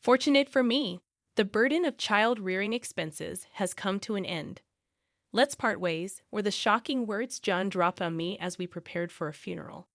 Fortunate for me, the burden of child-rearing expenses has come to an end. Let's part ways, were the shocking words John dropped on me as we prepared for a funeral.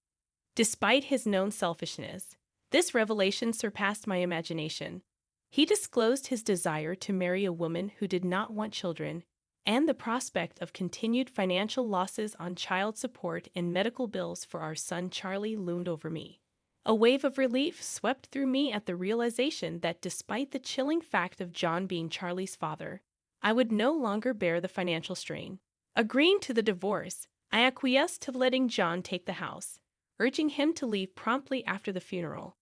Despite his known selfishness, this revelation surpassed my imagination. He disclosed his desire to marry a woman who did not want children, and the prospect of continued financial losses on child support and medical bills for our son Charlie loomed over me. A wave of relief swept through me at the realization that despite the chilling fact of John being Charlie's father, I would no longer bear the financial strain. Agreeing to the divorce, I acquiesced to letting John take the house, urging him to leave promptly after the funeral.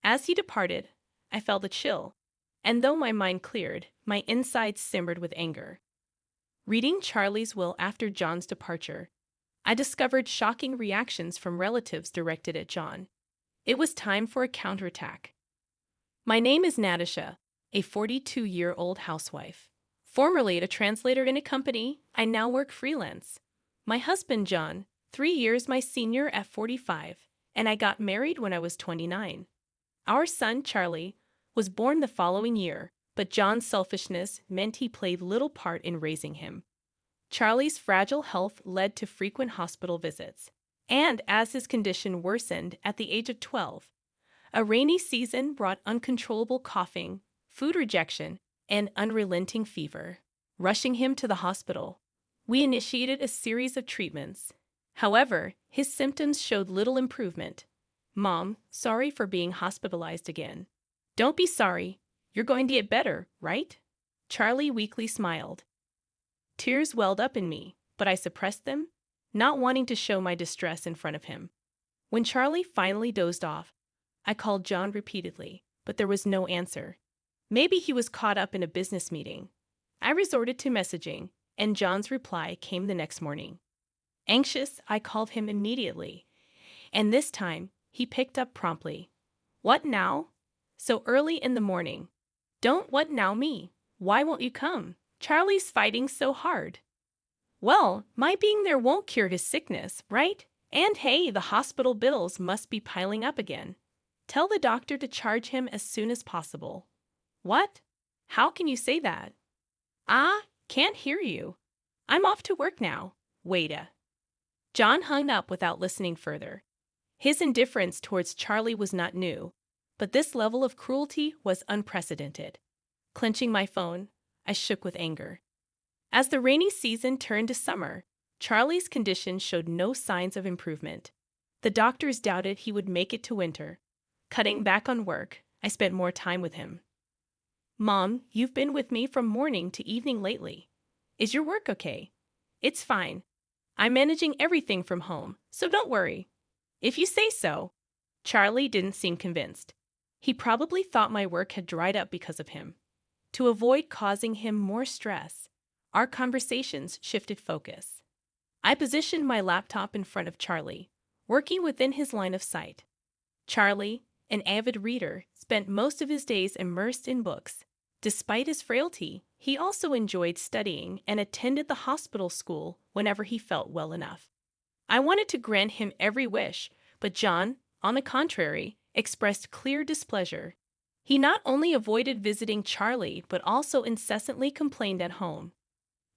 As he departed, I felt a chill, and though my mind cleared, my insides simmered with anger. Reading Charlie's will after John's departure, I discovered shocking reactions from relatives directed at John. It was time for a counterattack. My name is Natasha, a 42-year-old housewife. Formerly a translator in a company, I now work freelance. My husband, John, 3 years my senior at 45, and I got married when I was 29. Our son, Charlie, was born the following year, but John's selfishness meant he played little part in raising him. Charlie's fragile health led to frequent hospital visits, and as his condition worsened at the age of 12, a rainy season brought uncontrollable coughing, food rejection, and unrelenting fever, rushing him to the hospital. We initiated a series of treatments. However, his symptoms showed little improvement. Mom, sorry for being hospitalized again. Don't be sorry. You're going to get better, right? Charlie weakly smiled. Tears welled up in me, but I suppressed them, not wanting to show my distress in front of him. When Charlie finally dozed off, I called John repeatedly, but there was no answer. Maybe he was caught up in a business meeting. I resorted to messaging, and John's reply came the next morning. Anxious, I called him immediately, and this time he picked up promptly. What now? So early in the morning. Don't what now me? Why won't you come? Charlie's fighting so hard. Well, my being there won't cure his sickness, right? And hey, the hospital bills must be piling up again. Tell the doctor to charge him as soon as possible. What? How can you say that? Can't hear you. I'm off to work now. Waita. John hung up without listening further. His indifference towards Charlie was not new, but this level of cruelty was unprecedented. Clenching my phone, I shook with anger. As the rainy season turned to summer, Charlie's condition showed no signs of improvement. The doctors doubted he would make it to winter. Cutting back on work, I spent more time with him. Mom, you've been with me from morning to evening lately. Is your work okay? It's fine. I'm managing everything from home, so don't worry. If you say so. Charlie didn't seem convinced. He probably thought my work had dried up because of him. To avoid causing him more stress, our conversations shifted focus. I positioned my laptop in front of Charlie, working within his line of sight. Charlie, an avid reader, spent most of his days immersed in books. Despite his frailty, he also enjoyed studying and attended the hospital school whenever he felt well enough. I wanted to grant him every wish, but John, on the contrary, expressed clear displeasure. He not only avoided visiting Charlie, but also incessantly complained at home.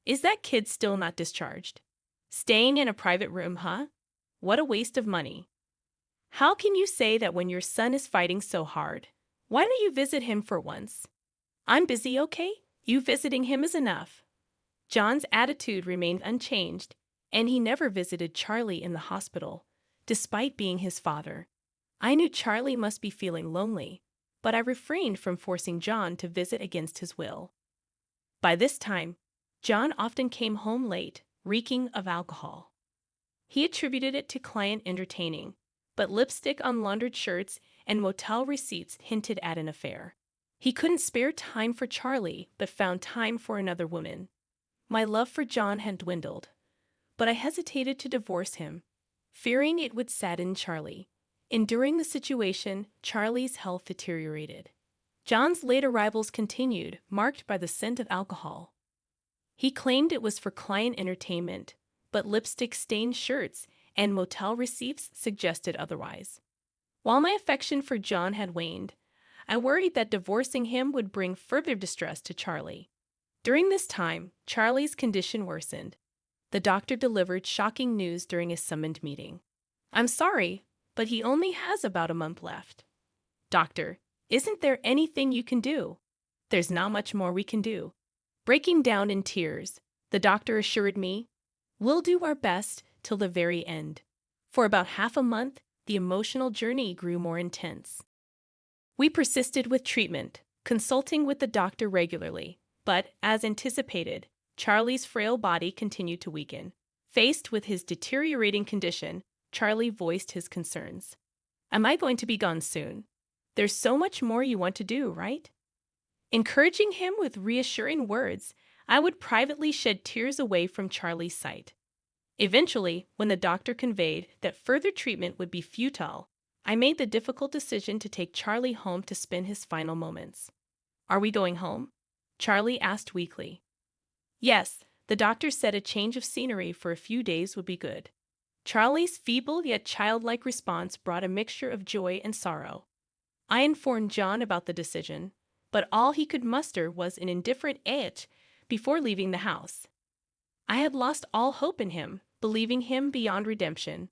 Is that kid still not discharged? Staying in a private room, huh? What a waste of money. How can you say that when your son is fighting so hard? Why don't you visit him for once? I'm busy, okay? You visiting him is enough. John's attitude remained unchanged, and he never visited Charlie in the hospital, despite being his father. I knew Charlie must be feeling lonely, but I refrained from forcing John to visit against his will. By this time, John often came home late, reeking of alcohol. He attributed it to client entertaining, but lipstick on laundered shirts and motel receipts hinted at an affair. He couldn't spare time for Charlie, but found time for another woman. My love for John had dwindled, but I hesitated to divorce him, fearing it would sadden Charlie. Enduring the situation, Charlie's health deteriorated. John's late arrivals continued, marked by the scent of alcohol. He claimed it was for client entertainment, but lipstick-stained shirts and motel receipts suggested otherwise. While my affection for John had waned, I worried that divorcing him would bring further distress to Charlie. During this time, Charlie's condition worsened. The doctor delivered shocking news during a summoned meeting. "I'm sorry, but he only has about a month left." "Doctor, isn't there anything you can do?" "There's not much more we can do." Breaking down in tears, the doctor assured me, "We'll do our best till the very end." For about half a month, the emotional journey grew more intense. We persisted with treatment, consulting with the doctor regularly, but, as anticipated, Charlie's frail body continued to weaken. Faced with his deteriorating condition, Charlie voiced his concerns. "Am I going to be gone soon? There's so much more you want to do, right?" Encouraging him with reassuring words, I would privately shed tears away from Charlie's sight. Eventually, when the doctor conveyed that further treatment would be futile, I made the difficult decision to take Charlie home to spend his final moments. "Are we going home?" Charlie asked weakly. "Yes," the doctor said a change of scenery for a few days would be good. Charlie's feeble yet childlike response brought a mixture of joy and sorrow. I informed John about the decision, but all he could muster was an indifferent "eh" before leaving the house. I had lost all hope in him, believing him beyond redemption.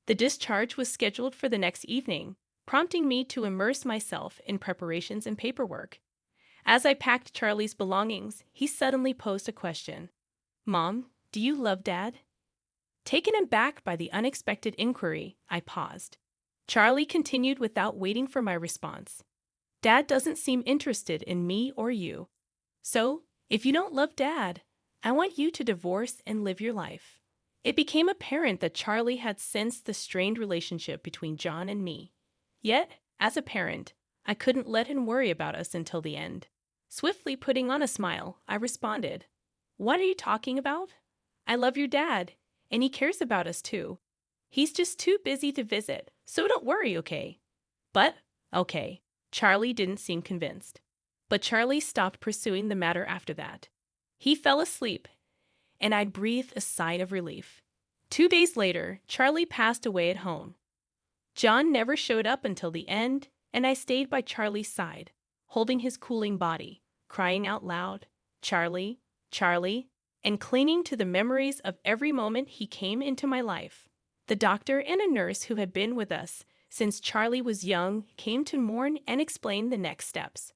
The discharge was scheduled for the next evening, prompting me to immerse myself in preparations and paperwork. As I packed Charlie's belongings, he suddenly posed a question. "Mom, do you love Dad?" Taken aback by the unexpected inquiry, I paused. Charlie continued without waiting for my response. "Dad doesn't seem interested in me or you. So, if you don't love Dad, I want you to divorce and live your life." It became apparent that Charlie had sensed the strained relationship between John and me. Yet, as a parent, I couldn't let him worry about us until the end. Swiftly putting on a smile, I responded, "What are you talking about? I love your dad, and he cares about us too. He's just too busy to visit, so don't worry, okay?" "But, okay." Charlie didn't seem convinced. But Charlie stopped pursuing the matter after that. He fell asleep, and I breathed a sigh of relief. 2 days later, Charlie passed away at home. John never showed up until the end, and I stayed by Charlie's side, holding his cooling body, crying out loud, "Charlie, Charlie," and clinging to the memories of every moment he came into my life. The doctor and a nurse who had been with us since Charlie was young came to mourn and explain the next steps.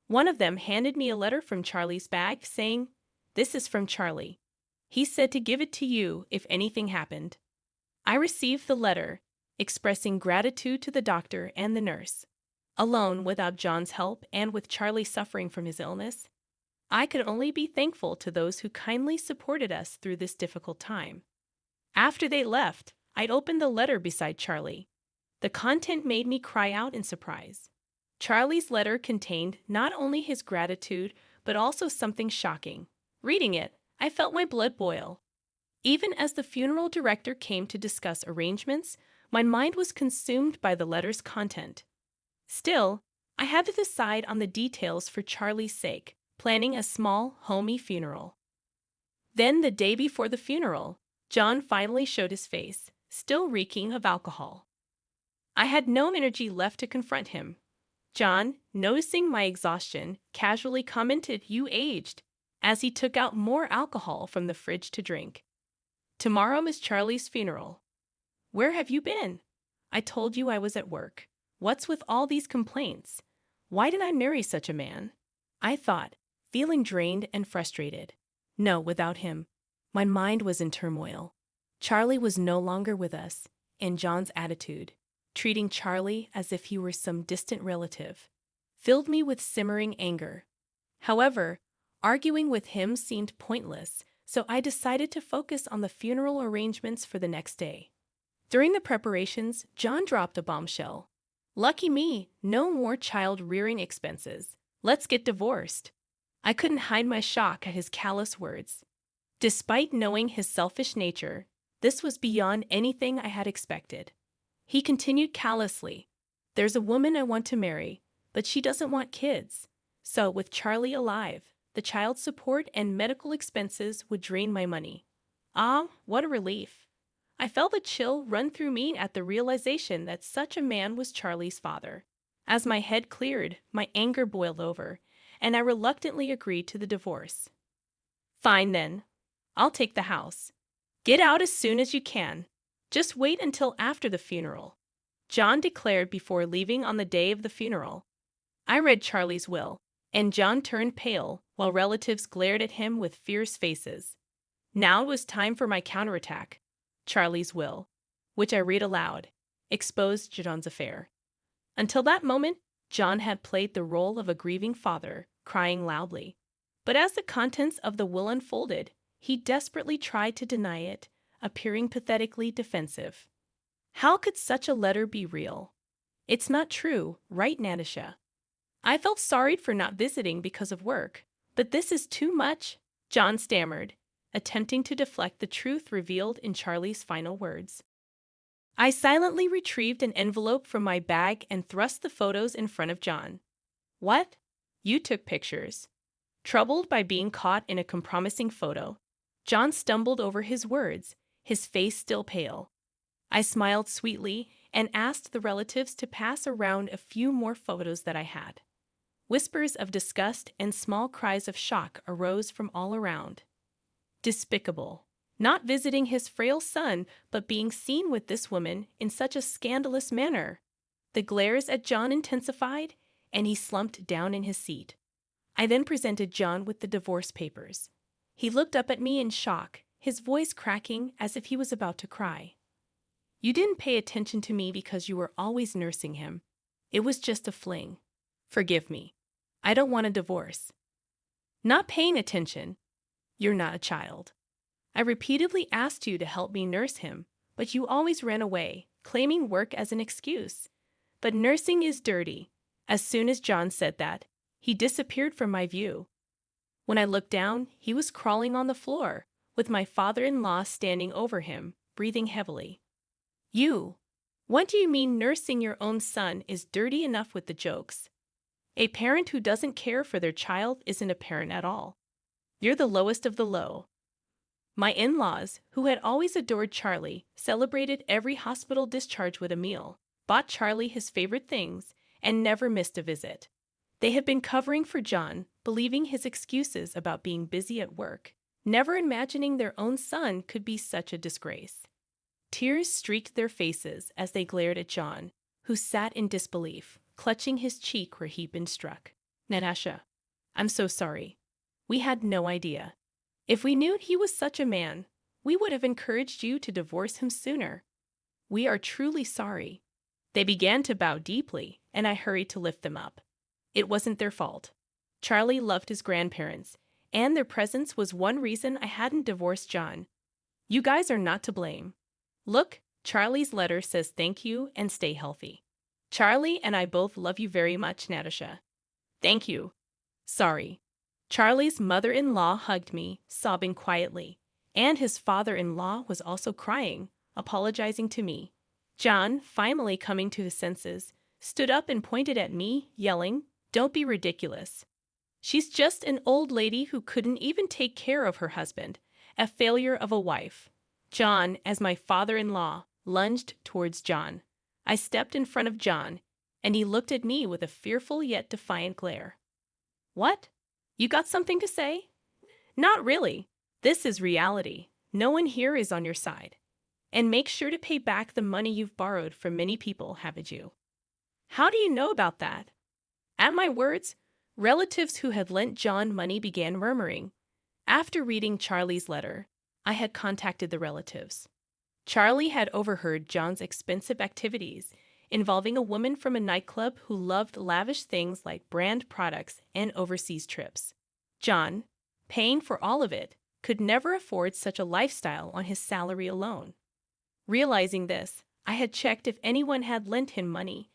One of them handed me a letter from Charlie's bag saying, "This is from Charlie. He said to give it to you if anything happened." I received the letter, expressing gratitude to the doctor and the nurse. Alone, without John's help, and with Charlie suffering from his illness, I could only be thankful to those who kindly supported us through this difficult time. After they left, I'd opened the letter beside Charlie. The content made me cry out in surprise. Charlie's letter contained not only his gratitude, but also something shocking. Reading it, I felt my blood boil. Even as the funeral director came to discuss arrangements, my mind was consumed by the letter's content. Still, I had to decide on the details for Charlie's sake, planning a small, homey funeral. Then, the day before the funeral, John finally showed his face, still reeking of alcohol. I had no energy left to confront him. John, noticing my exhaustion, casually commented, "You aged," as he took out more alcohol from the fridge to drink. "Tomorrow is Charlie's funeral." "Where have you been?" "I told you I was at work. What's with all these complaints? Why did I marry such a man?" I thought, feeling drained and frustrated. No, without him. My mind was in turmoil. Charlie was no longer with us, and John's attitude, treating Charlie as if he were some distant relative, filled me with simmering anger. However, arguing with him seemed pointless, so I decided to focus on the funeral arrangements for the next day. During the preparations, John dropped a bombshell. "Lucky me, no more child-rearing expenses. Let's get divorced." I couldn't hide my shock at his callous words. Despite knowing his selfish nature, this was beyond anything I had expected. He continued callously, "There's a woman I want to marry, but she doesn't want kids. So, with Charlie alive, the child support and medical expenses would drain my money." Ah, what a relief. I felt a chill run through me at the realization that such a man was Charlie's father. As my head cleared, my anger boiled over, and I reluctantly agreed to the divorce. Fine then. I'll take the house. Get out as soon as you can. Just wait until after the funeral, John declared before leaving on the day of the funeral. I read Charlie's will, and John turned pale while relatives glared at him with fierce faces. Now it was time for my counterattack. Charlie's will, which I read aloud, exposed John's affair. Until that moment, John had played the role of a grieving father, crying loudly. But as the contents of the will unfolded, he desperately tried to deny it, appearing pathetically defensive. How could such a letter be real? It's not true, right, Natasha? I felt sorry for not visiting because of work, but this is too much, John stammered, attempting to deflect the truth revealed in Charlie's final words. I silently retrieved an envelope from my bag and thrust the photos in front of John. What? You took pictures? Troubled by being caught in a compromising photo, John stumbled over his words, his face still pale. I smiled sweetly and asked the relatives to pass around a few more photos that I had. Whispers of disgust and small cries of shock arose from all around. Despicable. Not visiting his frail son, but being seen with this woman in such a scandalous manner. The glares at John intensified, and he slumped down in his seat. I then presented John with the divorce papers. He looked up at me in shock, his voice cracking as if he was about to cry. You didn't pay attention to me because you were always nursing him. It was just a fling. Forgive me. I don't want a divorce. Not paying attention. You're not a child. I repeatedly asked you to help me nurse him, but you always ran away, claiming work as an excuse. But nursing is dirty. As soon as John said that, he disappeared from my view. When I looked down, he was crawling on the floor, with my father-in-law standing over him, breathing heavily. You! What do you mean nursing your own son is dirty enough with the jokes? A parent who doesn't care for their child isn't a parent at all. You're the lowest of the low. My in-laws, who had always adored Charlie, celebrated every hospital discharge with a meal, bought Charlie his favorite things, and never missed a visit. They had been covering for John, believing his excuses about being busy at work, never imagining their own son could be such a disgrace. Tears streaked their faces as they glared at John, who sat in disbelief, clutching his cheek where he'd been struck. Natasha, I'm so sorry. We had no idea. If we knew he was such a man, we would have encouraged you to divorce him sooner. We are truly sorry. They began to bow deeply, and I hurried to lift them up. It wasn't their fault. Charlie loved his grandparents, and their presence was one reason I hadn't divorced John. You guys are not to blame. Look, Charlie's letter says thank you and stay healthy. Charlie and I both love you very much, Natasha. Thank you. Sorry. Charlie's mother-in-law hugged me, sobbing quietly, and his father-in-law was also crying, apologizing to me. John, finally coming to his senses, stood up and pointed at me, yelling, "Don't be ridiculous. She's just an old lady who couldn't even take care of her husband, a failure of a wife." John, as my father-in-law, lunged towards John. I stepped in front of John, and he looked at me with a fearful yet defiant glare. What? You got something to say? Not really. This is reality. No one here is on your side. And make sure to pay back the money you've borrowed from many people, haven't you? How do you know about that? At my words, relatives who had lent John money began murmuring. After reading Charlie's letter, I had contacted the relatives. Charlie had overheard John's expensive activities, involving a woman from a nightclub who loved lavish things like brand products and overseas trips. John, paying for all of it, could never afford such a lifestyle on his salary alone. Realizing this, I had checked if anyone had lent him money,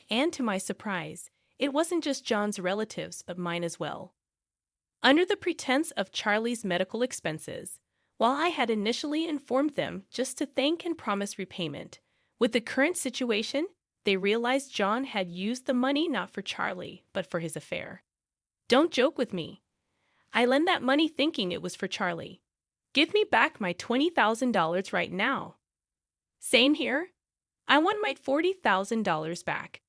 and to my surprise, it wasn't just John's relatives but mine as well. Under the pretense of Charlie's medical expenses, while I had initially informed them just to thank and promise repayment, with the current situation, they realized John had used the money not for Charlie, but for his affair. Don't joke with me. I lent that money thinking it was for Charlie. Give me back my $20,000 right now. Same here. I want my $40,000 back.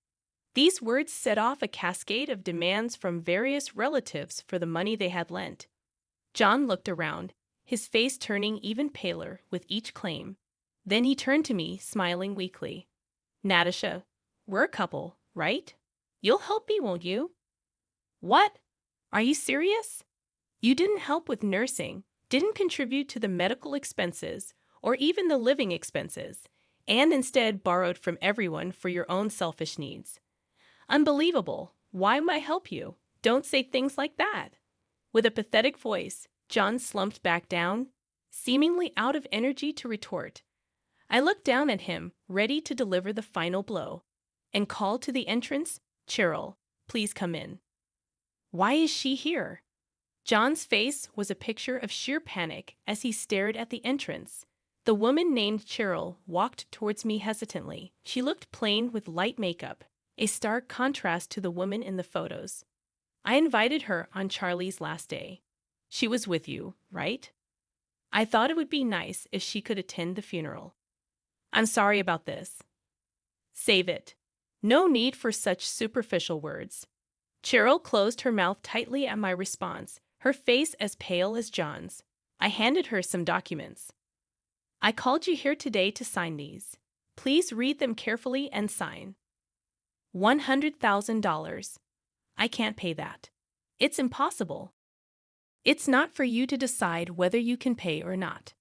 These words set off a cascade of demands from various relatives for the money they had lent. John looked around, his face turning even paler with each claim. Then he turned to me, smiling weakly. Natasha, we're a couple, right? You'll help me, won't you? What? Are you serious? You didn't help with nursing, didn't contribute to the medical expenses, or even the living expenses, and instead borrowed from everyone for your own selfish needs. Unbelievable. Why might I help you? Don't say things like that. With a pathetic voice, John slumped back down, seemingly out of energy to retort. I looked down at him, ready to deliver the final blow, and called to the entrance, Cheryl, please come in. Why is she here? John's face was a picture of sheer panic as he stared at the entrance. The woman named Cheryl walked towards me hesitantly. She looked plain with light makeup, a stark contrast to the woman in the photos. I invited her on Charlie's last day. She was with you, right? I thought it would be nice if she could attend the funeral. I'm sorry about this. Save it. No need for such superficial words. Cheryl closed her mouth tightly at my response, her face as pale as John's. I handed her some documents. I called you here today to sign these. Please read them carefully and sign. $100,000. I can't pay that. It's impossible. It's not for you to decide whether you can pay or not.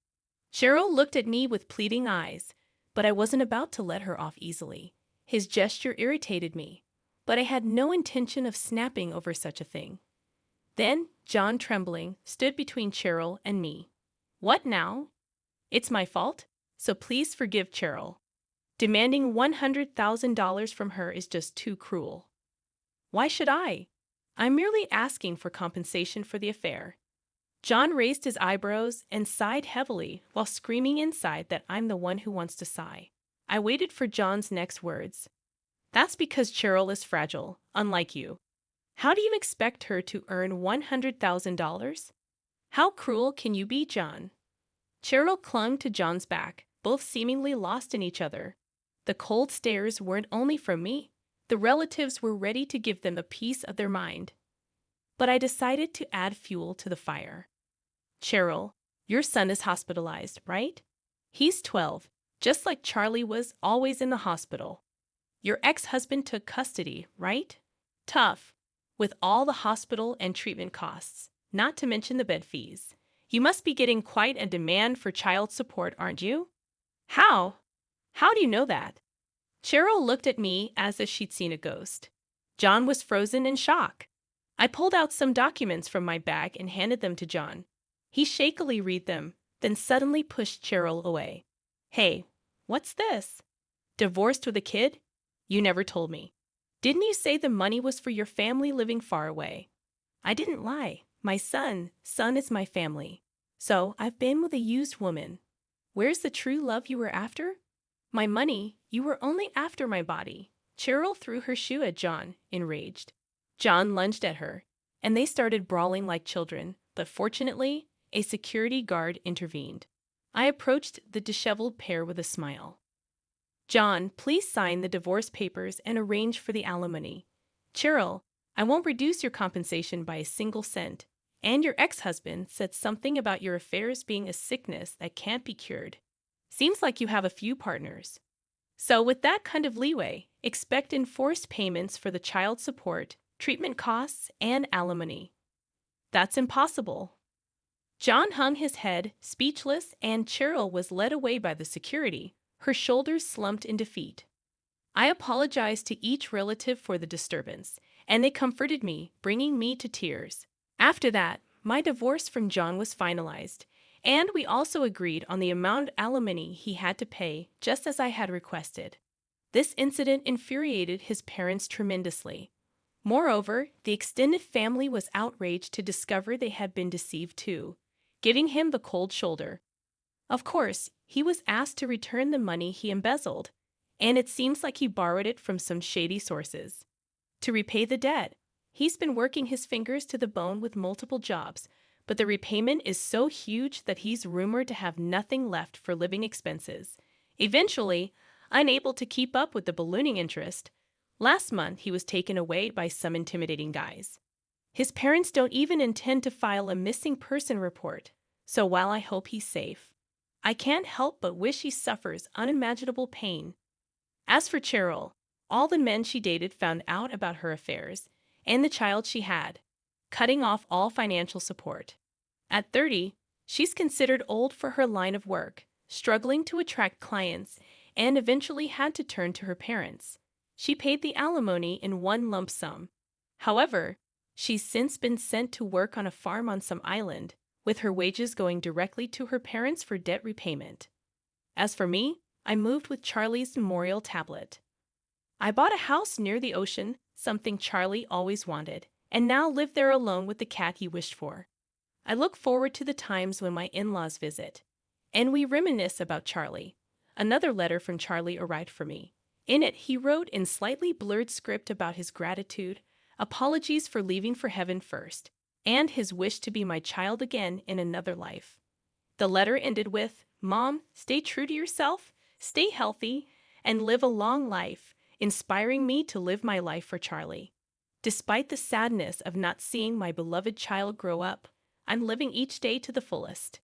Cheryl looked at me with pleading eyes, but I wasn't about to let her off easily. His gesture irritated me, but I had no intention of snapping over such a thing. Then, John, trembling, stood between Cheryl and me. What now? It's my fault, so please forgive Cheryl. Demanding $100,000 from her is just too cruel. Why should I? I'm merely asking for compensation for the affair. John raised his eyebrows and sighed heavily while screaming inside that I'm the one who wants to sigh. I waited for John's next words. That's because Cheryl is fragile, unlike you. How do you expect her to earn $100,000? How cruel can you be, John? Cheryl clung to John's back, both seemingly lost in each other. The cold stares weren't only from me. The relatives were ready to give them a piece of their mind. But I decided to add fuel to the fire. Cheryl, your son is hospitalized, right? He's 12, just like Charlie was always in the hospital. Your ex-husband took custody, right? Tough, with all the hospital and treatment costs, not to mention the bed fees. You must be getting quite a demand for child support, aren't you? How? How do you know that? Cheryl looked at me as if she'd seen a ghost. John was frozen in shock. I pulled out some documents from my bag and handed them to John. He shakily read them, then suddenly pushed Cheryl away. Hey, what's this? Divorced with a kid? You never told me. Didn't you say the money was for your family living far away? I didn't lie. My son is my family. So I've been with a used woman. Where's the true love you were after? My money, you were only after my body. Cheryl threw her shoe at John, enraged. John lunged at her, and they started brawling like children, but fortunately, a security guard intervened. I approached the disheveled pair with a smile. John, please sign the divorce papers and arrange for the alimony. Cheryl, I won't reduce your compensation by a single cent, and your ex-husband said something about your affairs being a sickness that can't be cured. Seems like you have a few partners. So with that kind of leeway, expect enforced payments for the child support, treatment costs, and alimony. That's impossible. John hung his head, speechless, and Cheryl was led away by the security, her shoulders slumped in defeat. I apologized to each relative for the disturbance, and they comforted me, bringing me to tears. After that, my divorce from John was finalized, and we also agreed on the amount of alimony he had to pay, just as I had requested. This incident infuriated his parents tremendously. Moreover, the extended family was outraged to discover they had been deceived too, giving him the cold shoulder. Of course, he was asked to return the money he embezzled, and it seems like he borrowed it from some shady sources. To repay the debt, he's been working his fingers to the bone with multiple jobs, but the repayment is so huge that he's rumored to have nothing left for living expenses. Eventually, unable to keep up with the ballooning interest, Last month, he was taken away by some intimidating guys. His parents don't even intend to file a missing person report, so while I hope he's safe, I can't help but wish he suffers unimaginable pain. As for Cheryl, all the men she dated found out about her affairs and the child she had, cutting off all financial support. At 30, she's considered old for her line of work, struggling to attract clients, and eventually had to turn to her parents. She paid the alimony in one lump sum. However, she's since been sent to work on a farm on some island, with her wages going directly to her parents for debt repayment. As for me, I moved with Charlie's memorial tablet. I bought a house near the ocean, something Charlie always wanted, and now live there alone with the cat he wished for. I look forward to the times when my in-laws visit, and we reminisce about Charlie. Another letter from Charlie arrived for me. In it, he wrote in slightly blurred script about his gratitude, apologies for leaving for heaven first, and his wish to be my child again in another life. The letter ended with, "Mom, stay true to yourself, stay healthy, and live a long life," inspiring me to live my life for Charlie. Despite the sadness of not seeing my beloved child grow up, I'm living each day to the fullest.